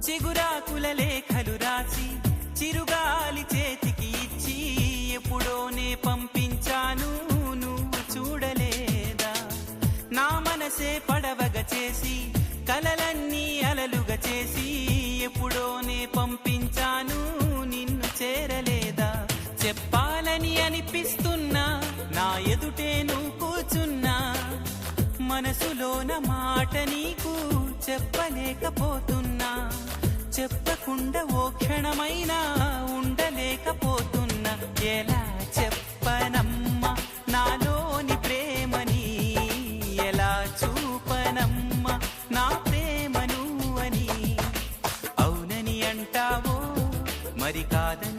చిగురాకుల లేఖలు రాసి చిరుగాలి చేతికి ఇచ్చి ఎప్పుడోనే పంపించాను, నువ్వు చూడలేదా? నా మనసే పడవగా చేసి కలలన్నీ అలలుగా చేసి ఎప్పుడోనే పంపించాను, నిన్ను చేరలేదా? చెప్పాలని అనిపిస్తున్నా, నా ఎదుటే నువ్వు కూర్చున్నా, మనసులోన మాట నీకు చెప్పలేకపోతున్నా. చెప్పకుండా ఓ క్షణమైనా ఉండలేకపోతున్నా. ఎలా చెప్పనమ్మా నాలోని ప్రేమని, ఎలా చూపనమ్మా నా ప్రేమను అని. అవునని అంటావో మరి కాదని